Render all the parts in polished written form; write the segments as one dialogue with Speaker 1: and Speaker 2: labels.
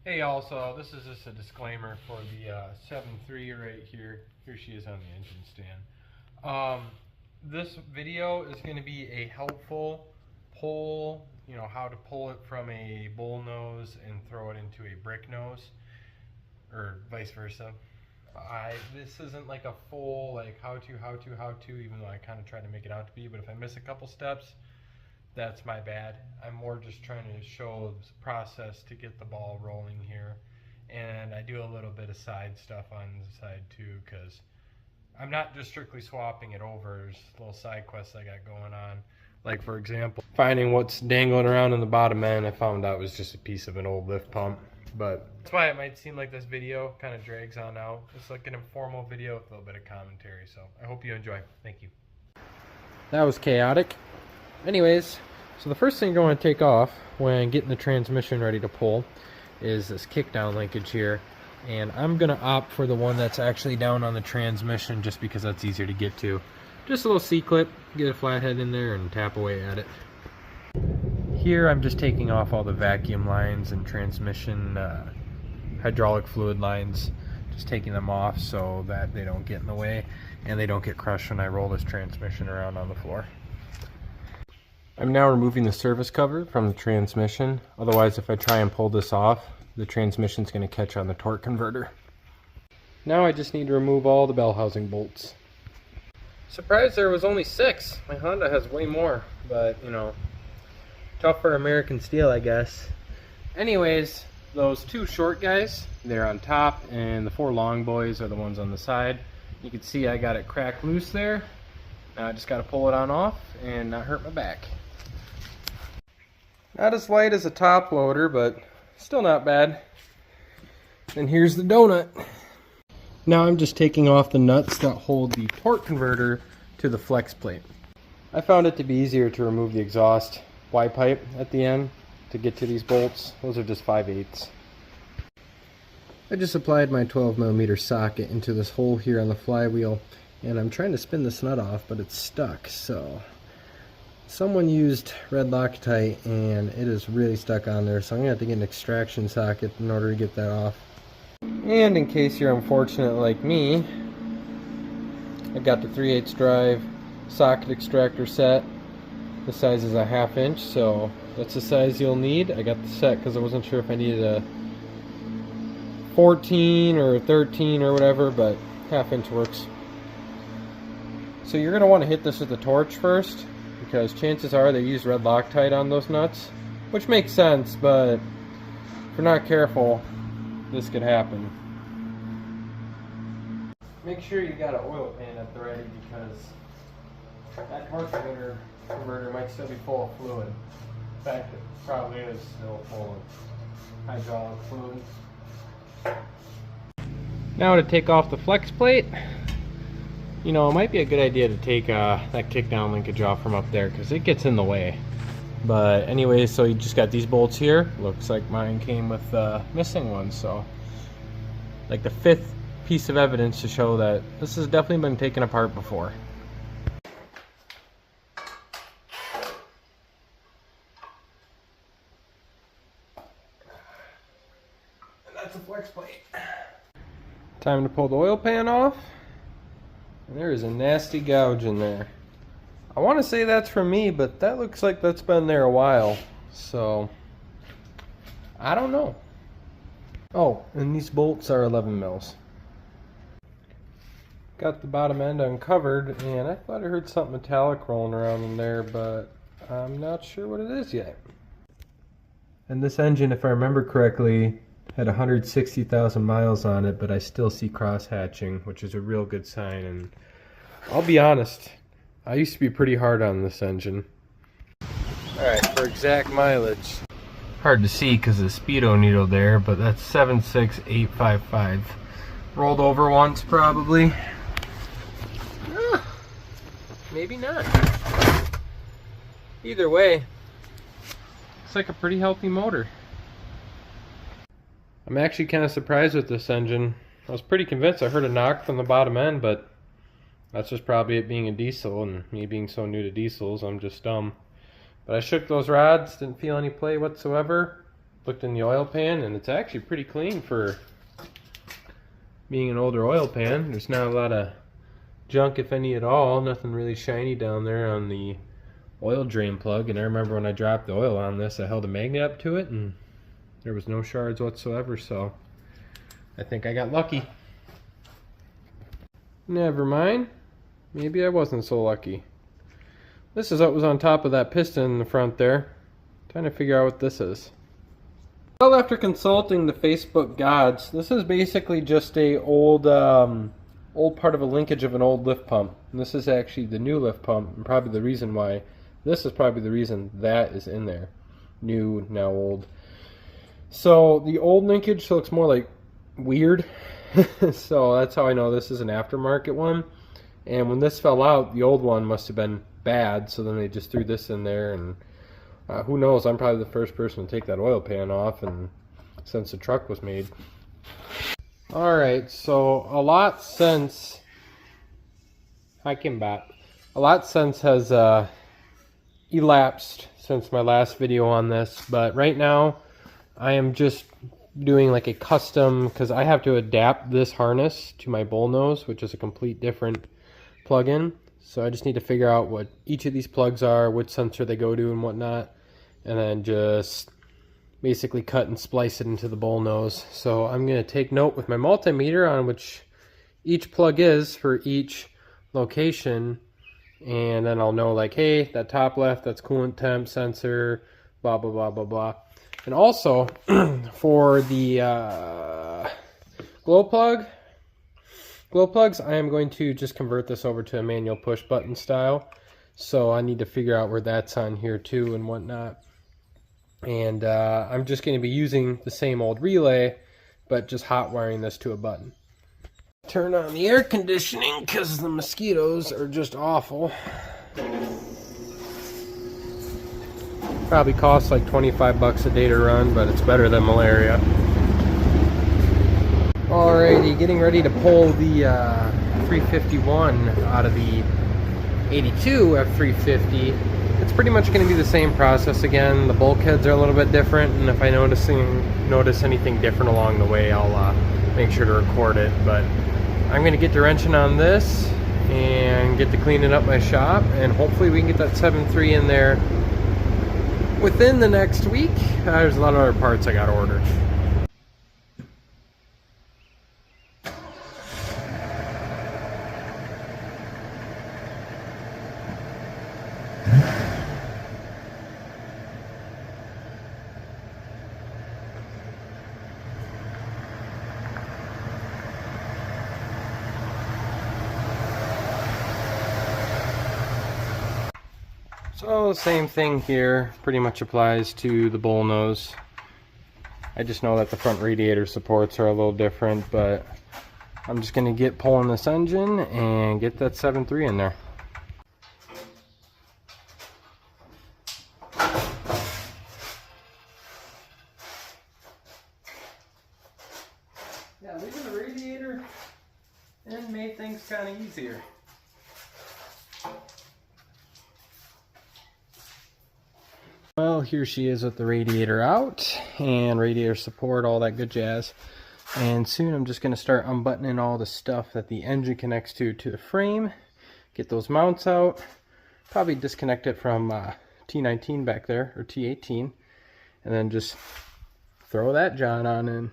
Speaker 1: Hey, also, this is just a disclaimer for the 7.3 right here. Here she is on the engine stand. This video is going to be a helpful pull, how to pull it from a bullnose and throw it into a bricknose, or vice versa. This isn't like a full how to, even though I kind of try to make it out to be, but if I miss a couple steps, that's my bad. I'm more just trying to show the process to get the ball rolling here. And I do a little bit of side stuff on the side too, because I'm not just strictly swapping it over. There's little side quests I got going on. Like, for example, finding what's dangling around in the bottom end. I found out was just a piece of an old lift pump. But that's why it might seem like this video kind of drags on out. It's like an informal video with a little bit of commentary. So I hope you enjoy. Thank you. That was chaotic. Anyways, so the first thing you're going to take off when getting the transmission ready to pull is this kickdown linkage here. And I'm going to opt for the one that's actually down on the transmission just because that's easier to get to. Just a little C-clip, get a flathead in there and tap away at it. Here I'm just taking off all the vacuum lines and transmission hydraulic fluid lines. Just taking them off so that they don't get in the way and they don't get crushed when I roll this transmission around on the floor. I'm now removing the service cover from the transmission. Otherwise, if I try and pull this off, the transmission's going to catch on the torque converter. Now I just need to remove all the bell housing bolts. Surprised there was only 6. My Honda has way more, but tougher American steel, I guess. Anyways, those 2 short guys, they're on top, and the 4 long boys are the ones on the side. You can see I got it cracked loose there. Now I just got to pull it on off and not hurt my back. Not as light as a top loader, but still not bad. And here's the donut. Now I'm just taking off the nuts that hold the torque converter to the flex plate. I found it to be easier to remove the exhaust Y pipe at the end to get to these bolts. Those are just 5/8. I just applied my 12mm socket into this hole here on the flywheel, and I'm trying to spin this nut off, but it's stuck. So someone used red Loctite and it is really stuck on there, so I'm gonna have to get an extraction socket in order to get that off. And in case you're unfortunate like me, I got the 3/8 drive socket extractor set. The size is a 1/2 inch, so that's the size you'll need. I got the set because I wasn't sure if I needed a 14 or 13 or whatever, but 1/2 inch works. So you're going to want to hit this with a torch first, because chances are they use red Loctite on those nuts, which makes sense, but if you're not careful, this could happen. Make sure you got an oil pan at the ready, because that torque converter might still be full of fluid. In fact, it probably is still full of hydraulic fluid. Now to take off the flex plate, it might be a good idea to take that kickdown linkage off from up there because it gets in the way. But anyway, so you just got these bolts here. Looks like mine came with missing ones, so like the 5th piece of evidence to show that this has definitely been taken apart before. And that's a flex plate. Time to pull the oil pan off. And there is a nasty gouge in there. I want to say that's from me, but that looks like that's been there a while. So, I don't know. Oh, and these bolts are 11 mils. Got the bottom end uncovered, and I thought I heard something metallic rolling around in there, but I'm not sure what it is yet. And this engine, if I remember correctly, had 160,000 miles on it, but I still see cross hatching, which is a real good sign. And I'll be honest, I used to be pretty hard on this engine. Alright, for exact mileage, hard to see because of the speedo needle there, but that's 76855. Rolled over once probably. Maybe not. Either way, it's like a pretty healthy motor. I'm actually kind of surprised with this engine. I was pretty convinced I heard a knock from the bottom end, but that's just probably it being a diesel, and me being so new to diesels, I'm just dumb. But I shook those rods, didn't feel any play whatsoever. looked in the oil pan, and it's actually pretty clean for being an older oil pan. There's not a lot of junk, if any at all. Nothing really shiny down there on the oil drain plug. And I remember when I dropped the oil on this, I held a magnet up to it and there was no shards whatsoever, so I think I got lucky. Never mind. Maybe I wasn't so lucky. This is what was on top of that piston in the front there. Trying to figure out what this is. Well, after consulting the Facebook gods, this is basically just a old part of a linkage of an old lift pump. And this is actually the new lift pump, and probably the reason why. This is probably the reason that is in there. New, now old. So the old linkage looks more like weird. So that's how I know this is an aftermarket one. And when this fell out, the old one must have been bad, so then they just threw this in there, and who knows, I'm probably the first person to take that oil pan off and since the truck was made. Alright, so a lot since has elapsed since my last video on this, but right now I am just doing like a custom, because I have to adapt this harness to my Bullnose, which is a complete different plug-in. So I just need to figure out what each of these plugs are, which sensor they go to and whatnot, and then just basically cut and splice it into the Bullnose. So I'm going to take note with my multimeter on which each plug is for each location, and then I'll know like, hey, that top left, that's coolant temp sensor, blah blah blah blah blah. And also for the glow plugs, I am going to just convert this over to a manual push button style. So I need to figure out where that's on here too and whatnot. And I'm just going to be using the same old relay, but just hot wiring this to a button. Turn on the air conditioning because the mosquitoes are just awful. Probably costs like 25 bucks a day to run, but it's better than malaria. Alrighty, getting ready to pull the 351 out of the 82 F350. It's pretty much going to be the same process again. The bulkheads are a little bit different, and if I notice anything different along the way, I'll make sure to record it. But I'm going to get to wrenching on this and get to cleaning up my shop, and hopefully we can get that 7.3 in there within the next week. There's a lot of other parts I got ordered. So the same thing here pretty much applies to the Bullnose. I just know that the front radiator supports are a little different, but I'm just going to get pulling this engine and get that 7.3 in there. Yeah, leaving the radiator in made things kind of easier. Well, here she is with the radiator out and radiator support, all that good jazz. And soon I'm just going to start unbuttoning all the stuff that the engine connects to the frame, get those mounts out, probably disconnect it from T19 back there, or T18, and then just throw that John on in.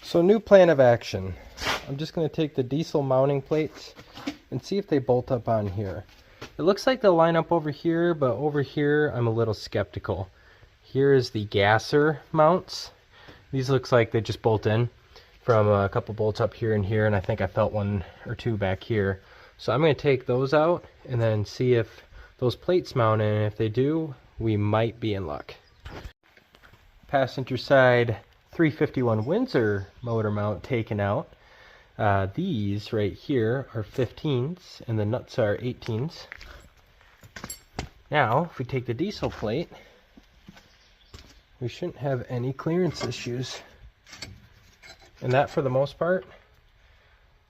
Speaker 1: So new plan of action. I'm just going to take the diesel mounting plates and see if they bolt up on here. It looks like they'll line up over here, but over here I'm a little skeptical. here is the gasser mounts. These looks like they just bolt in from a couple bolts up here and here, and I think I felt one or two back here. So I'm going to take those out and then see if those plates mount in, and if they do, we might be in luck. Passenger side 351 Windsor motor mount taken out. These right here are 15s and the nuts are 18s. Now, if we take the diesel plate, we shouldn't have any clearance issues. And that, for the most part,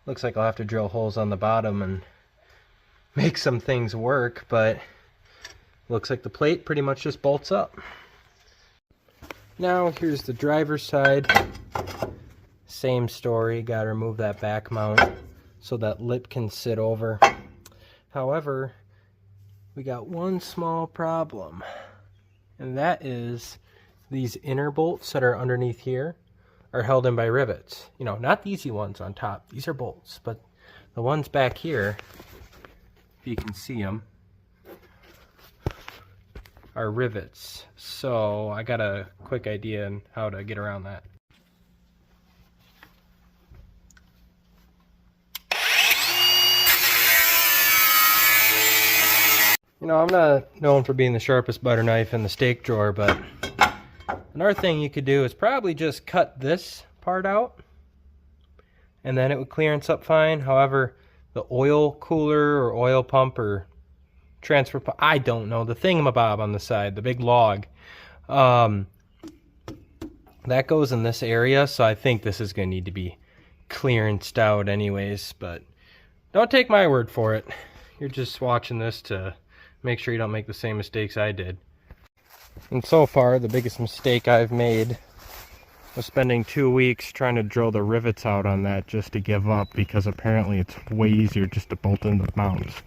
Speaker 1: looks like I'll have to drill holes on the bottom and make some things work, but looks like the plate pretty much just bolts up. Now, here's the driver's side. Same story, gotta remove that back mount so that lip can sit over. However, we got one small problem, and that is these inner bolts that are underneath here are held in by rivets. You know, not the easy ones on top, these are bolts, but the ones back here, if you can see them, are rivets. So I got a quick idea on how to get around that. You know, I'm not known for being the sharpest butter knife in the steak drawer, but another thing you could do is probably just cut this part out and then it would clearance up fine. However, the oil cooler or oil pump or transfer pump, I don't know, the thingamabob on the side, the big log, that goes in this area, so I think this is going to need to be clearanced out anyways, but don't take my word for it. You're just watching this to make sure you don't make the same mistakes I did. And so far, the biggest mistake I've made was spending 2 weeks trying to drill the rivets out on that just to give up, because apparently it's way easier just to bolt in the mounts.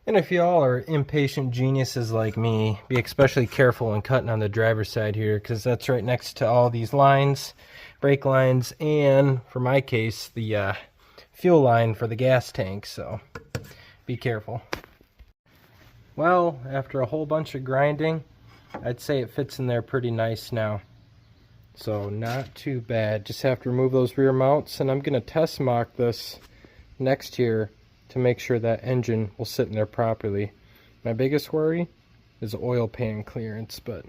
Speaker 1: And if y'all are impatient geniuses like me, be especially careful when cutting on the driver's side here, because that's right next to all these lines, brake lines, and for my case, the fuel line for the gas tank, so be careful. Well, after a whole bunch of grinding, I'd say it fits in there pretty nice now. So not too bad. Just have to remove those rear mounts, and I'm going to test mock this next year to make sure that engine will sit in there properly. My biggest worry is oil pan clearance, but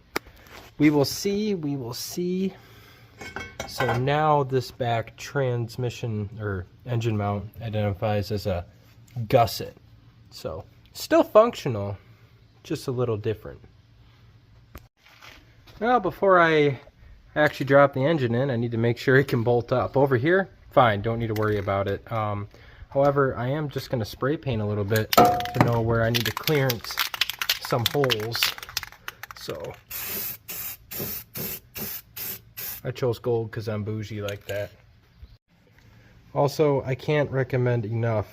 Speaker 1: we will see, we will see. So now this back transmission or engine mount identifies as a gusset. So still functional, just a little different. Well, before I actually drop the engine in, I need to make sure it can bolt up. Over here, fine, don't need to worry about it. However, I am just going to spray paint a little bit to know where I need to clearance some holes. So I chose gold because I'm bougie like that. Also, I can't recommend enough,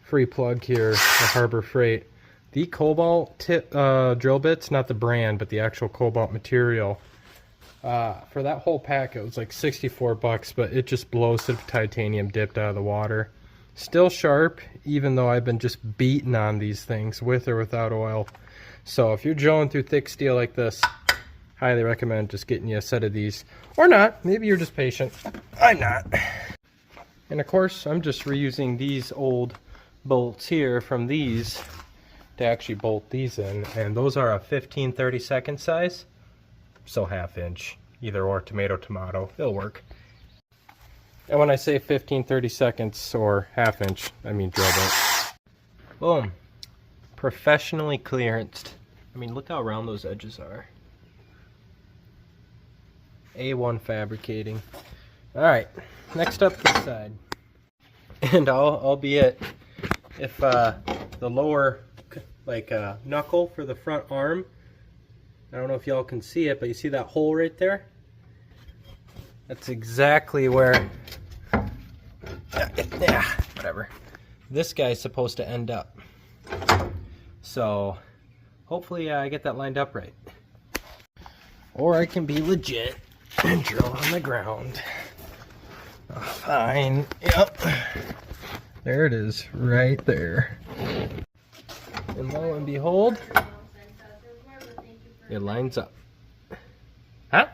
Speaker 1: free plug here at Harbor Freight, the Cobalt drill bits, not the brand, but the actual Cobalt material. For that whole pack, it was like 64 bucks, but it just blows the titanium dipped out of the water. Still sharp, even though I've been just beaten on these things with or without oil. So if you're drilling through thick steel like this, highly recommend just getting you a set of these. Or not, maybe you're just patient. I'm not. And of course, I'm just reusing these old bolts here from these to actually bolt these in. And those are a 15/32 size. So 1/2 inch, either or, tomato, it'll work. And when I say 15/32 or 1/2 inch, I mean drill bit. Boom. Professionally clearanced. I mean, look how round those edges are. A1 fabricating. Alright, next up this side. And albeit, if the lower knuckle for the front arm, I don't know if y'all can see it, but you see that hole right there? That's exactly where, whatever, this guy's supposed to end up. So hopefully I get that lined up right. Or I can be legit and drill on the ground. Oh, fine, yep. There it is, right there. And lo and behold, it lines up. Huh?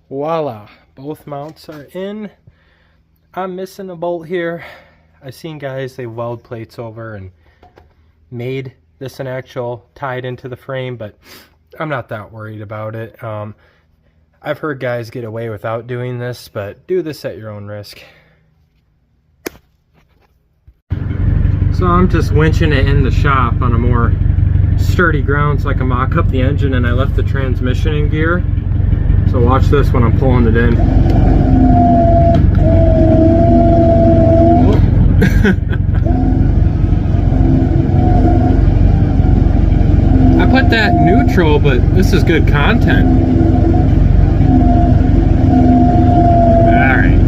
Speaker 1: Voila, both mounts are in. I'm missing a bolt here. I've seen guys, they weld plates over and made this an actual tied into the frame, but I'm not that worried about it. I've heard guys get away without doing this, but do this at your own risk. So I'm just winching it in the shop on a more sturdy ground so I can mock up the engine, and I left the transmission in gear. So watch this when I'm pulling it in. I put that neutral, but this is good content. Alright.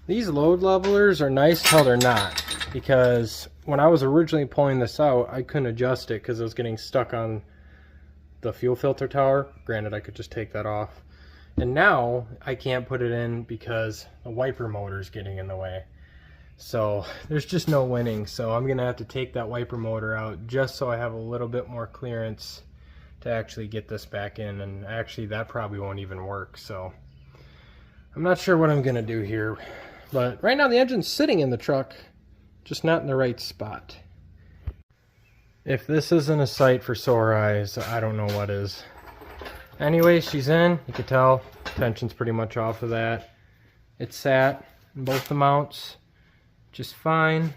Speaker 1: These load levelers are nice till they're not, because when I was originally pulling this out, I couldn't adjust it because it was getting stuck on the fuel filter tower. Granted, I could just take that off. And now I can't put it in because the wiper motor is getting in the way. So there's just no winning. So I'm gonna have to take that wiper motor out just so I have a little bit more clearance to actually get this back in. And actually that probably won't even work. So I'm not sure what I'm gonna do here. But right now the engine's sitting in the truck, just not in the right spot. If this isn't a sight for sore eyes, I don't know what is. Anyway, she's in. You can tell tension's pretty much off of that. It sat in both the mounts just fine.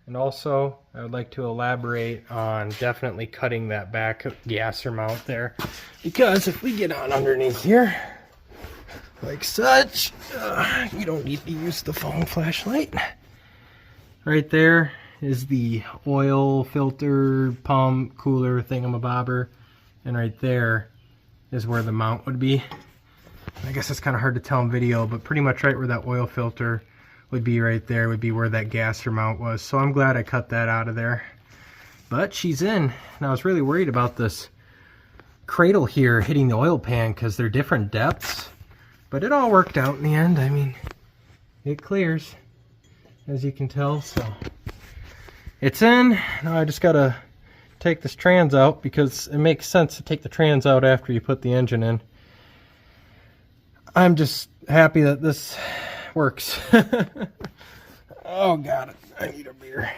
Speaker 1: And also, I would like to elaborate on definitely cutting that back gasser mount there, because if we get on underneath here, like such, you don't need to use the phone flashlight. Right there is the oil filter, pump, cooler, thingamabobber. And right there is where the mount would be. I guess it's kind of hard to tell in video, but pretty much right where that oil filter would be right there would be where that gasser mount was. So I'm glad I cut that out of there. But she's in. And I was really worried about this cradle here hitting the oil pan because they're different depths. But it all worked out in the end. I mean, it clears, as you can tell. So it's in. Now I just gotta take this trans out because it makes sense to take the trans out after you put the engine in. I'm just happy that this works. Oh god, I need a beer.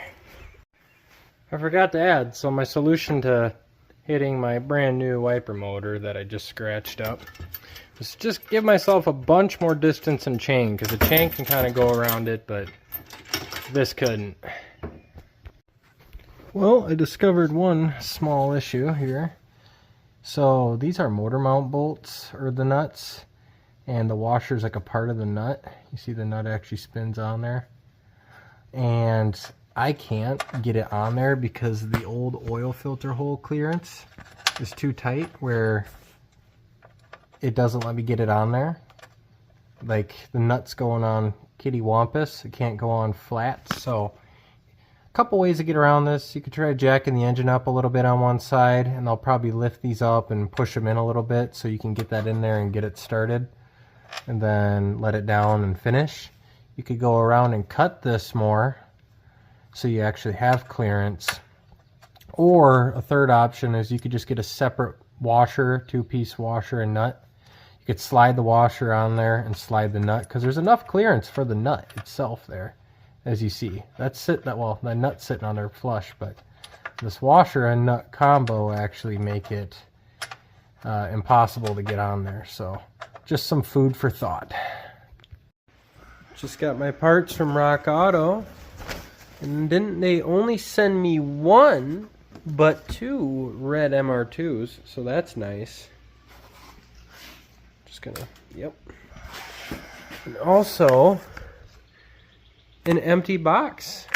Speaker 1: I forgot to add, so my solution to hitting my brand new wiper motor that I just scratched up is just give myself a bunch more distance in chain, because the chain can kind of go around it, but this couldn't. Well, I discovered one small issue here. So these are motor mount bolts, or the nuts, and the washer is like a part of the nut. You see the nut actually spins on there. And I can't get it on there because the old oil filter hole clearance is too tight, where it doesn't let me get it on there. Like the nut's going on kitty wampus, it can't go on flat. So a couple ways to get around this. You could try jacking the engine up a little bit on one side, and I'll probably lift these up and push them in a little bit so you can get that in there and get it started, and then let it down and finish. You could go around and cut this more so you actually have clearance. Or a third option is you could just get a separate washer, two-piece washer and nut. You could slide the washer on there and slide the nut, because there's enough clearance for the nut itself there, as you see. Well, the nut's sitting on there flush, but this washer and nut combo actually make it impossible to get on there. So just some food for thought. Just got my parts from Rock Auto, and didn't they only send me one but two red MR2s, so that's nice. Just gonna, yep. And also an empty box.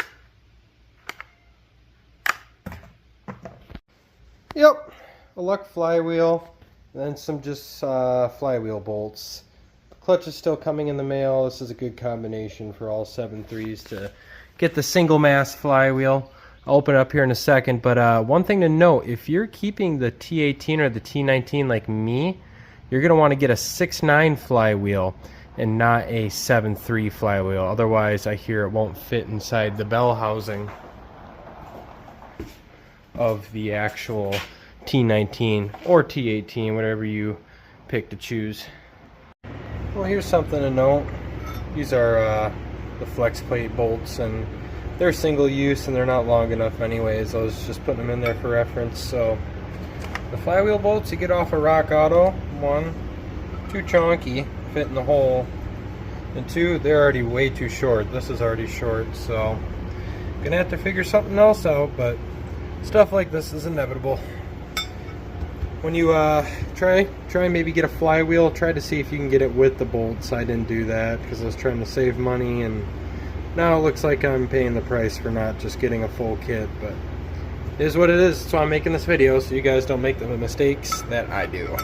Speaker 1: Yep, a luck flywheel, and then some just flywheel bolts. The clutch is still coming in the mail. This is a good combination for all 7.3s to get the single mass flywheel. I'll open it up here in a second, but one thing to note, if you're keeping the T18 or the T19 like me, you're going to want to get a 6.9 flywheel. and not a 7.3 flywheel. Otherwise, I hear it won't fit inside the bell housing of the actual T19 or T18, whatever you pick to choose. Well, here's something to note. These are the flex plate bolts, and they're single use and they're not long enough anyways. I was just putting them in there for reference. So the flywheel bolts you get off of Rock Auto, one, too chunky, fit in the hole, and two, they're already way too short. This is already short, so gonna have to figure something else out, but stuff like this is inevitable. When you try maybe get a flywheel, try to see if you can get it with the bolts. I didn't do that because I was trying to save money, and now it looks like I'm paying the price for not just getting a full kit, but it is what it is. So I'm making this video so you guys don't make the mistakes that I do.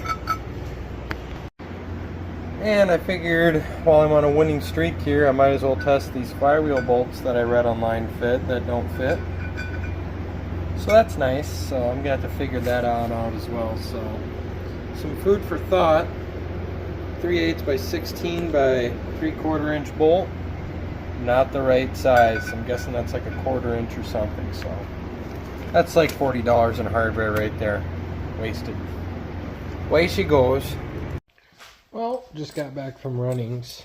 Speaker 1: And I figured while I'm on a winning streak here, I might as well test these flywheel bolts that I read online that don't fit. So that's nice. So I'm gonna have to figure that out as well. So some food for thought. 3/8 by 16 by 3/4 inch bolt. Not the right size. I'm guessing that's like a 1/4 inch or something. So that's like $40 in hardware right there. Wasted. Way she goes. Well, just got back from runnings,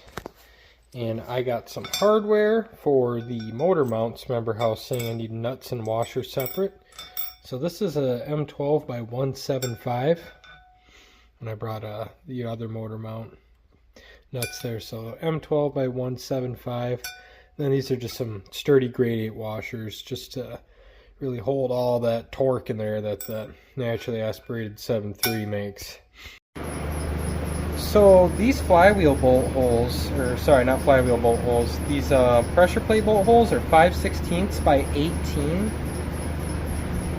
Speaker 1: and I got some hardware for the motor mounts. Remember how I was saying I need nuts and washers separate? So this is a M12 by 175, and I brought the other motor mount nuts there. So M12 by 175. Then these are just some sturdy grade 8 washers, just to really hold all that torque in there that the naturally aspirated 7.3 makes. So these flywheel bolt holes, or sorry, not flywheel bolt holes, these pressure plate bolt holes are 5/16 by 18.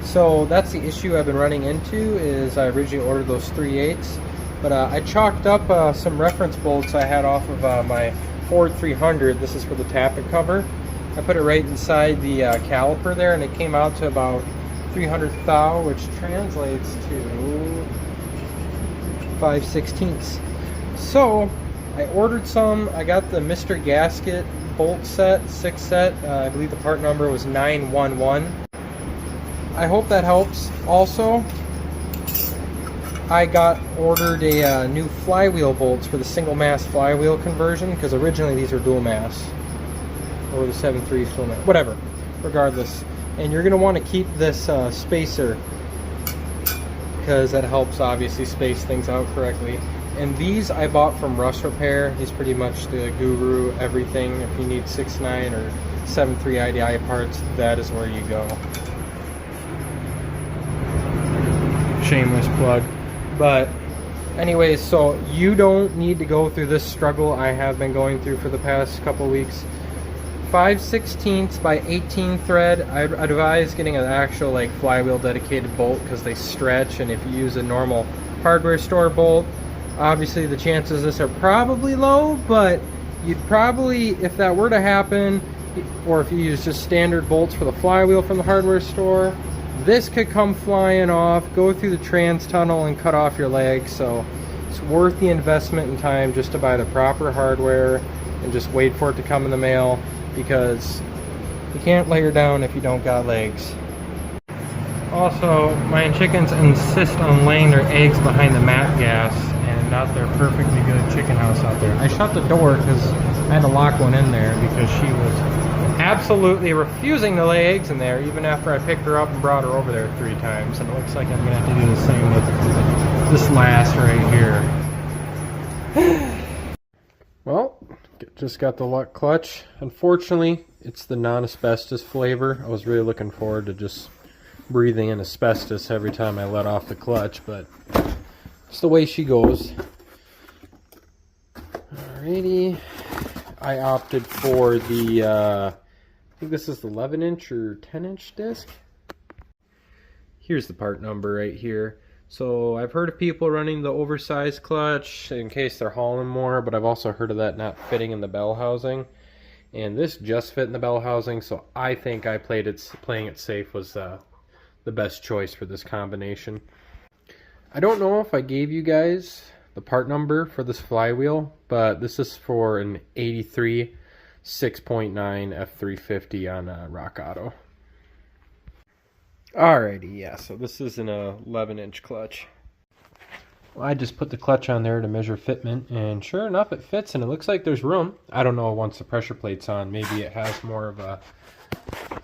Speaker 1: So that's the issue I've been running into, is I originally ordered those 3/8, but I chalked up some reference bolts I had off of my Ford 300. This is for the tappet cover. I put it right inside the caliper there, and it came out to about 300 thou, which translates to 5/16. So I ordered some. I got the Mr. Gasket bolt set, 6 set. I believe the part number was 911. I hope that helps. Also, I ordered a new flywheel bolts for the single mass flywheel conversion, because originally these were dual mass, or the 7.3 dual mass, whatever, regardless. And you're going to want to keep this spacer, because that helps obviously space things out correctly. And these I bought from Russ Repair. He's pretty much the guru, everything. If you need 6.9 or 7.3 IDI parts, that is where you go. Shameless plug. But anyways, so you don't need to go through this struggle I have been going through for the past couple weeks. 5/16 by 18 thread. I'd advise getting an actual like flywheel dedicated bolt, because they stretch, and if you use a normal hardware store bolt, obviously the chances of this are probably low, but you'd probably, if that were to happen, or if you use just standard bolts for the flywheel from the hardware store, this could come flying off, go through the trans tunnel, and cut off your leg. So it's worth the investment in time just to buy the proper hardware and just wait for it to come in the mail, because you can't lay her down if you don't got legs. Also, my chickens insist on laying their eggs behind the mat gas and not their perfectly good chicken house out there. I shut the door because I had to lock one in there, because she was absolutely refusing to lay eggs in there, even after I picked her up and brought her over there 3 times. And it looks like I'm going to have to do the same with this last right here. Well, just got the luck clutch. Unfortunately, it's the non-asbestos flavor. I was really looking forward to just breathing in asbestos every time I let off the clutch, but it's the way she goes. Alrighty. I opted for the, I think this is the 11-inch or 10-inch disc. Here's the part number right here. So I've heard of people running the oversized clutch in case they're hauling more, but I've also heard of that not fitting in the bell housing. And this just fit in the bell housing, so I think playing it safe was the best choice for this combination. I don't know if I gave you guys the part number for this flywheel, but this is for an 83 6.9 F350 on Rock Auto. Alrighty, yeah, so this is an 11-inch clutch. Well, I just put the clutch on there to measure fitment, and sure enough it fits, and it looks like there's room. I don't know, once the pressure plate's on, maybe it has more of a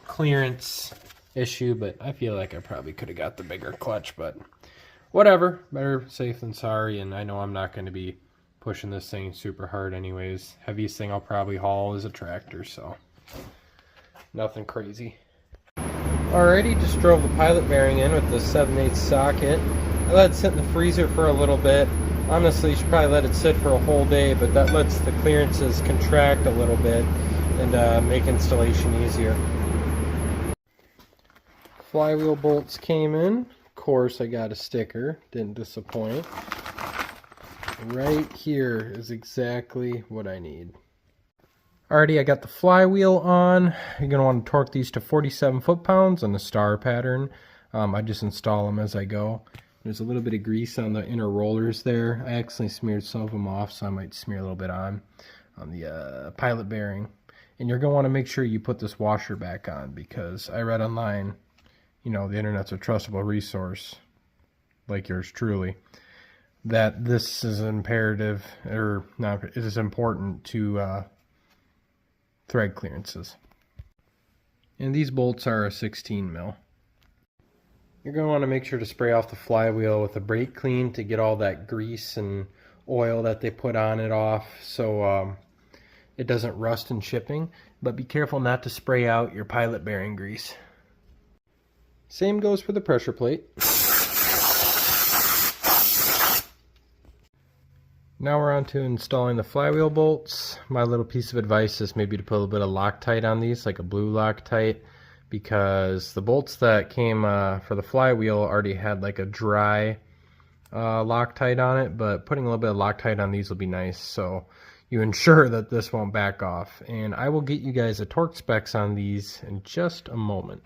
Speaker 1: clearance issue, but I feel like I probably could have got the bigger clutch, but whatever, better safe than sorry. And I know I'm not going to be pushing this thing super hard anyways. Heaviest thing I'll probably haul is a tractor, so nothing crazy. Alrighty, just drove the pilot bearing in with the 7/8 socket. I let it sit in the freezer for a little bit. Honestly, you should probably let it sit for a whole day, but that lets the clearances contract a little bit and make installation easier. Flywheel bolts came in. Of course, I got a sticker. Didn't disappoint. Right here is exactly what I need. Alrighty, I got the flywheel on. You're going to want to torque these to 47 foot-pounds on the star pattern. I just install them as I go. There's a little bit of grease on the inner rollers there. I accidentally smeared some of them off, so I might smear a little bit on the pilot bearing. And you're going to want to make sure you put this washer back on, because I read online, you know, the internet's a trustable resource, like yours truly, that this is imperative, or not, it is important to thread clearances. And these bolts are a 16 mil. You're going to want to make sure to spray off the flywheel with a brake clean to get all that grease and oil that they put on it off, so it doesn't rust in shipping. But be careful not to spray out your pilot bearing grease. Same goes for the pressure plate. Now we're on to installing the flywheel bolts. My little piece of advice is maybe to put a little bit of Loctite on these, like a blue Loctite, because the bolts that came for the flywheel already had like a dry Loctite on it, but putting a little bit of Loctite on these will be nice, so you ensure that this won't back off. And I will get you guys a torque specs on these in just a moment.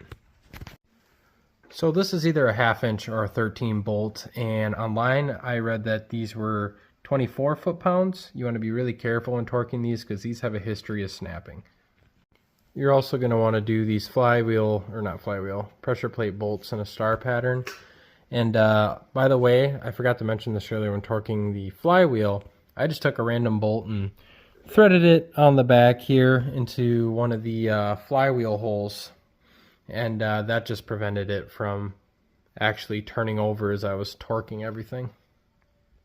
Speaker 1: So this is either a 1/2 inch or a 13 bolt, and online I read that these were 24 foot-pounds. You want to be really careful when torquing these because these have a history of snapping. You're also going to want to do these pressure plate bolts in a star pattern. And by the way, I forgot to mention this earlier when torquing the flywheel. I just took a random bolt and threaded it on the back here into one of the flywheel holes. And that just prevented it from actually turning over as I was torquing everything.